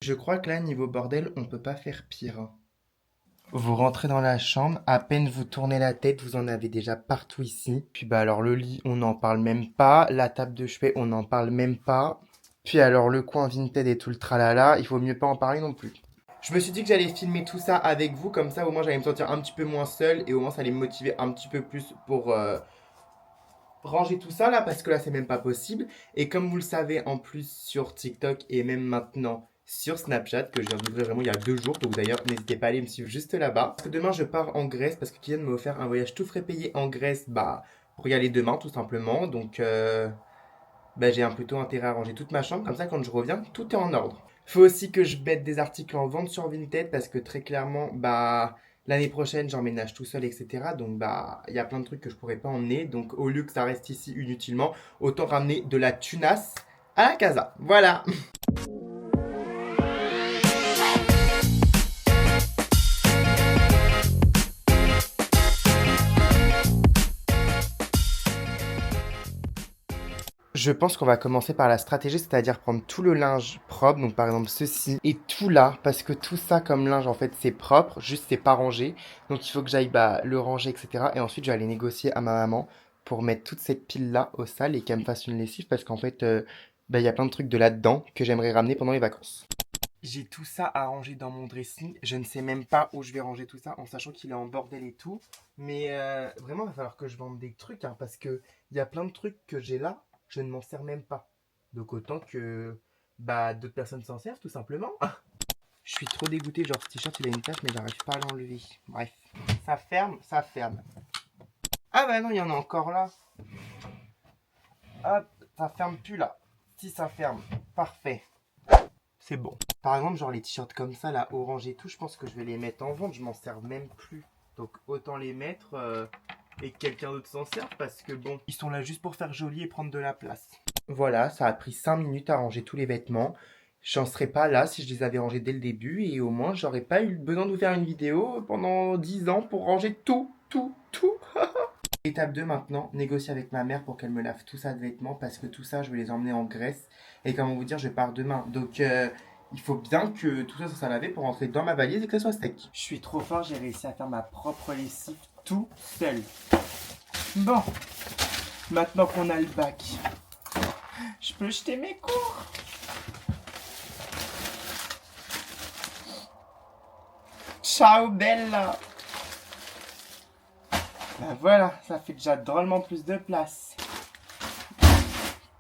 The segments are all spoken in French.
Je crois que là, niveau bordel, on peut pas faire pire. Vous rentrez dans la chambre, à peine vous tournez la tête, vous en avez déjà partout ici. Puis bah alors le lit, on n'en parle même pas. La table de chevet, on n'en parle même pas. Puis alors le coin Vinted et tout le tralala, il faut mieux pas en parler non plus. Je me suis dit que j'allais filmer tout ça avec vous, comme ça au moins j'allais me sentir un petit peu moins seul et au moins ça allait me motiver un petit peu plus pour ranger tout ça là, parce que là c'est même pas possible. Et comme vous le savez en plus sur TikTok et même maintenant sur Snapchat, que je viens d'ouvrir vraiment il y a 2 jours, donc d'ailleurs n'hésitez pas à aller me suivre juste là-bas. Parce que demain je pars en Grèce, parce que Kylian m'a offert un voyage tout frais payé en Grèce, bah pour y aller demain tout simplement. Donc bah, j'ai plutôt intérêt à ranger toute ma chambre, comme ça quand je reviens, tout est en ordre. Faut aussi que je mette des articles en vente sur Vinted parce que très clairement, bah l'année prochaine j'emménage tout seul, etc. Donc bah il y a plein de trucs que je pourrais pas emmener. Donc au lieu que ça reste ici inutilement, autant ramener de la tunasse à la casa. Voilà. Je pense qu'on va commencer par la stratégie, c'est-à-dire prendre tout le linge propre, donc par exemple ceci, et tout là, parce que tout ça comme linge en fait c'est propre, juste c'est pas rangé, donc il faut que j'aille bah, le ranger, etc. Et ensuite je vais aller négocier à ma maman pour mettre toute cette pile là au sale et qu'elle me fasse une lessive, parce qu'en fait bah, il y a plein de trucs de là-dedans que j'aimerais ramener pendant les vacances. J'ai tout ça à ranger dans mon dressing, je ne sais même pas où je vais ranger tout ça en sachant qu'il est en bordel et tout, mais vraiment il va falloir que je vende des trucs, hein, parce que il y a plein de trucs que j'ai là je ne m'en sers même pas. Donc autant que bah d'autres personnes s'en servent tout simplement. Je suis trop dégoûté, genre ce t-shirt il a une tache mais j'arrive pas à l'enlever. Bref, ça ferme, ça ferme. Ah bah non, il y en a encore là. Hop, ça ferme plus là. Si ça ferme, parfait. C'est bon. Par exemple, genre les t-shirts comme ça, là, orange et tout, je pense que je vais les mettre en vente, je m'en sers même plus. Donc autant les mettre et que quelqu'un d'autre s'en serve parce que bon, ils sont là juste pour faire joli et prendre de la place. Voilà, ça a pris 5 minutes à ranger tous les vêtements. J'en serais pas là si je les avais rangés dès le début et au moins j'aurais pas eu besoin de vous faire une vidéo pendant 10 ans pour ranger tout, tout, tout. Étape 2 maintenant, négocier avec ma mère pour qu'elle me lave tout ça de vêtements parce que tout ça je vais les emmener en Grèce et comment vous dire je pars demain. Donc il faut bien que tout ça soit lavé pour rentrer dans ma valise et que ça soit sec. Je suis trop fort, j'ai réussi à faire ma propre lessive tout seul. Bon, maintenant qu'on a le bac, je peux jeter mes cours. Ciao Bella. Ben voilà, ça fait déjà drôlement plus de place.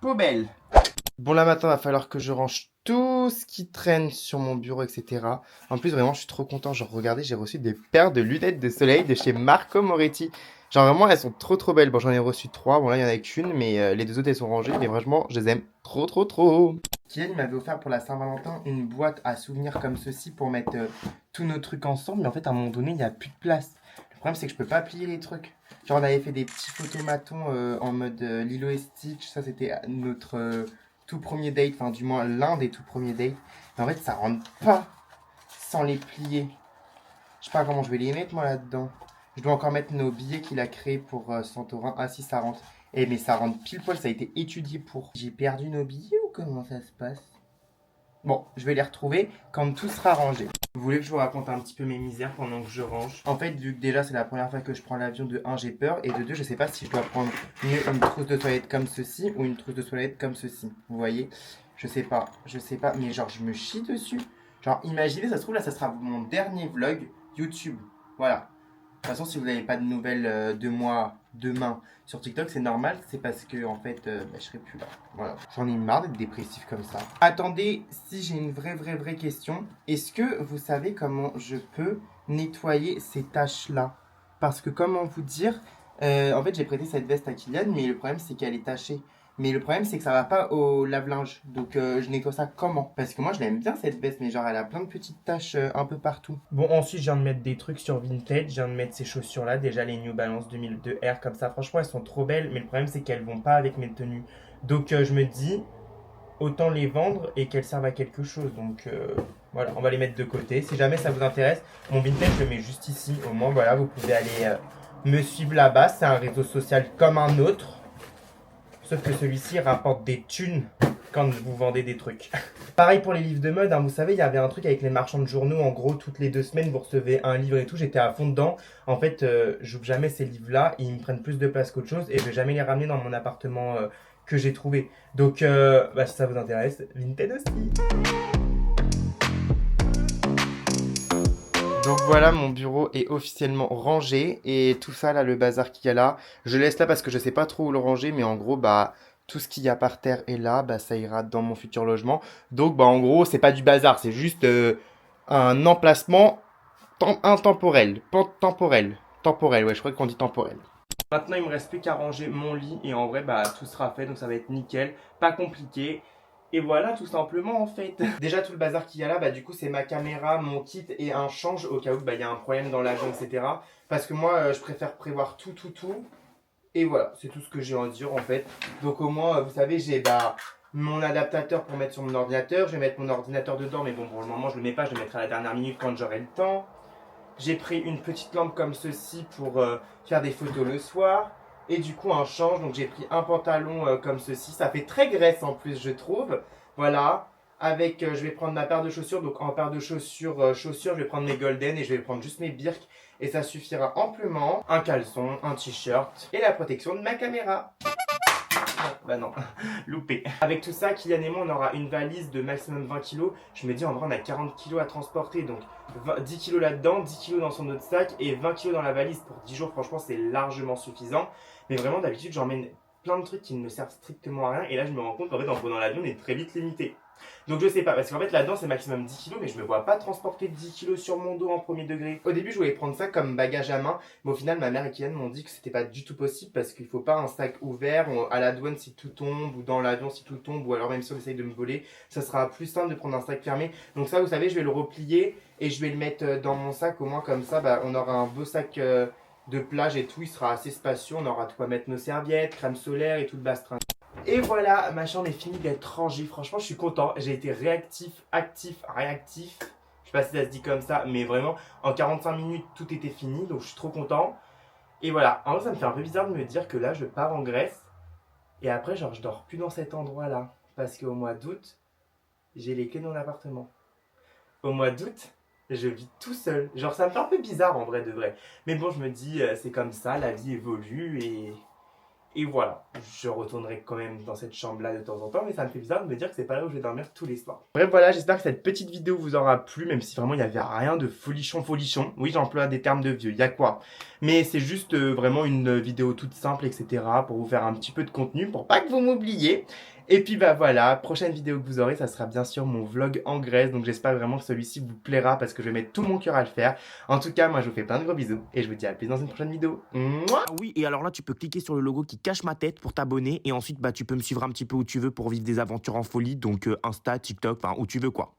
Poubelle. Bon là maintenant, il va falloir que je range tout ce qui traîne sur mon bureau, etc. En plus, vraiment, je suis trop content. Genre, regardez, j'ai reçu des paires de lunettes de soleil de chez Marco Moretti. Genre, vraiment, elles sont trop trop belles. Bon, j'en ai reçu 3. Bon, là, il y en a qu'une, mais les 2 autres, elles sont rangées. Mais franchement, je les aime trop trop trop. Kylian m'avait offert pour la Saint-Valentin une boîte à souvenirs comme ceci pour mettre tous nos trucs ensemble. Mais en fait, à un moment donné, il n'y a plus de place. Le problème, c'est que je peux pas plier les trucs. Genre, on avait fait des petits photomatons en mode Lilo et Stitch. Ça, c'était notre tout premier date. Enfin, du moins, l'un des tout premiers dates. Mais en fait, ça rentre pas sans les plier. Je sais pas comment je vais les mettre, moi, là-dedans. Je dois encore mettre nos billets qu'il a créés pour Santorin. Ah, si, ça rentre. Eh, mais ça rentre pile poil. Ça a été étudié pour. J'ai perdu nos billets ou comment ça se passe? Bon, je vais les retrouver quand tout sera rangé. Vous voulez que je vous raconte un petit peu mes misères pendant que je range? En fait, vu que déjà c'est la première fois que je prends l'avion, de 1 j'ai peur et de 2 je sais pas si je dois prendre une trousse de toilette comme ceci ou une trousse de toilette comme ceci. Vous voyez? Je sais pas, mais genre je me chie dessus. Genre imaginez, ça se trouve là ça sera mon dernier vlog YouTube. Voilà. De toute façon, si vous n'avez pas de nouvelles de moi demain sur TikTok, c'est normal, c'est parce que en fait, je serai plus là. Voilà. J'en ai marre d'être dépressif comme ça. Attendez, si j'ai une vraie question, est-ce que vous savez comment je peux nettoyer ces taches-là? Parce que comment vous dire, en fait, j'ai prêté cette veste à Kylian, mais le problème c'est qu'elle est tachée. Mais le problème, c'est que ça va pas au lave-linge. Donc, je nettoie ça comment? Parce que moi, je l'aime bien cette veste, mais genre, elle a plein de petites taches un peu partout. Bon, ensuite, je viens de mettre des trucs sur Vinted. Je viens de mettre ces chaussures-là. Déjà, les New Balance 2002 R comme ça. Franchement, elles sont trop belles. Mais le problème, c'est qu'elles vont pas avec mes tenues. Donc, je me dis, autant les vendre et qu'elles servent à quelque chose. Donc, voilà, on va les mettre de côté. Si jamais ça vous intéresse, mon Vinted, je le mets juste ici. Au moins, voilà, vous pouvez aller me suivre là-bas. C'est un réseau social comme un autre. Sauf que celui-ci rapporte des thunes quand vous vendez des trucs. Pareil pour les livres de mode, hein, vous savez, il y avait un truc avec les marchands de journaux, en gros, toutes les 2 semaines, vous recevez un livre et tout, j'étais à fond dedans. En fait, j'ouvre jamais ces livres-là, ils me prennent plus de place qu'autre chose, et je vais jamais les ramener dans mon appartement que j'ai trouvé. Donc, si ça vous intéresse, Vinted aussi. Donc voilà, mon bureau est officiellement rangé et tout ça là, le bazar qu'il y a là, je laisse là parce que je sais pas trop où le ranger, mais en gros, bah tout ce qu'il y a par terre est là, bah ça ira dans mon futur logement. Donc bah en gros, c'est pas du bazar, c'est juste un emplacement intemporel, temporel, ouais, je crois qu'on dit temporel. Maintenant, il me reste plus qu'à ranger mon lit et en vrai, bah tout sera fait, donc ça va être nickel, pas compliqué. Et voilà, tout simplement en fait. Déjà, tout le bazar qu'il y a là, bah du coup, c'est ma caméra, mon kit et un change au cas où bah il y a un problème dans l'avion, etc. Parce que moi, je préfère prévoir tout. Et voilà, c'est tout ce que j'ai à en dire en fait. Donc au moins, vous savez, j'ai bah mon adaptateur pour mettre sur mon ordinateur. Je vais mettre mon ordinateur dedans, mais bon, pour le moment, je le mets pas. Je le mettrai à la dernière minute quand j'aurai le temps. J'ai pris une petite lampe comme ceci pour faire des photos le soir. Et du coup, un change. Donc, j'ai pris un pantalon comme ceci. Ça fait très graisse en plus, je trouve. Voilà. Avec, je vais prendre ma paire de chaussures. Donc, en paire de chaussures, je vais prendre mes golden et je vais prendre juste mes birks. Et ça suffira amplement. Un caleçon, un t-shirt et la protection de ma caméra. Bah non, loupé. Avec tout ça, Kylian et moi, on aura une valise de maximum 20 kilos. Je me dis, en vrai, on a 40 kilos à transporter. Donc, 10 kilos là-dedans, 10 kilos dans son autre sac et 20 kilos dans la valise pour 10 jours. Franchement, c'est largement suffisant. Mais vraiment, d'habitude, j'emmène plein de trucs qui ne me servent strictement à rien. Et là, je me rends compte qu'en fait, en prenant l'avion, on est très vite limité. Donc je sais pas, parce qu'en fait là-dedans c'est maximum 10 kilos, mais je me vois pas transporter 10 kilos sur mon dos en premier degré. Au début je voulais prendre ça comme bagage à main, mais au final ma mère et Kylian m'ont dit que c'était pas du tout possible parce qu'il faut pas un sac ouvert, à la douane si tout tombe, ou dans l'avion si tout tombe, ou alors même si on essaye de me voler, ça sera plus simple de prendre un sac fermé. Donc ça vous savez, je vais le replier et je vais le mettre dans mon sac, au moins comme ça bah, on aura un beau sac de plage et tout, il sera assez spacieux, on aura de quoi mettre nos serviettes, crème solaire et tout le bastring. Et voilà, ma chambre est finie d'être rangée. Franchement, je suis content. J'ai été réactif, actif, réactif. Je sais pas si ça se dit comme ça, mais vraiment, en 45 minutes, tout était fini. Donc, je suis trop content. Et voilà, en vrai, ça me fait un peu bizarre de me dire que là, je pars en Grèce. Et après, genre, je dors plus dans cet endroit-là. Parce qu'au mois d'août, j'ai les clés de mon appartement. Au mois d'août, je vis tout seul. Genre, ça me fait un peu bizarre en vrai de vrai. Mais bon, je me dis, c'est comme ça, la vie évolue et voilà, je retournerai quand même dans cette chambre-là de temps en temps, mais ça me fait bizarre de me dire que c'est pas là où je vais dormir tous les soirs. Bref, voilà, j'espère que cette petite vidéo vous aura plu, même si vraiment il n'y avait rien de folichon. Oui, j'emploie des termes de vieux, y a quoi. Mais c'est juste vraiment une vidéo toute simple, etc. pour vous faire un petit peu de contenu, pour pas que vous m'oubliez. Et puis bah voilà, prochaine vidéo que vous aurez, ça sera bien sûr mon vlog en Grèce, donc j'espère vraiment que celui-ci vous plaira parce que je vais mettre tout mon cœur à le faire. En tout cas, moi je vous fais plein de gros bisous et je vous dis à plus dans une prochaine vidéo. Mouah. Ah oui, et alors là, tu peux cliquer sur le logo qui cache ma tête pour t'abonner. Et ensuite, bah, tu peux me suivre un petit peu où tu veux pour vivre des aventures en folie. Donc, Insta, TikTok, enfin, où tu veux, quoi.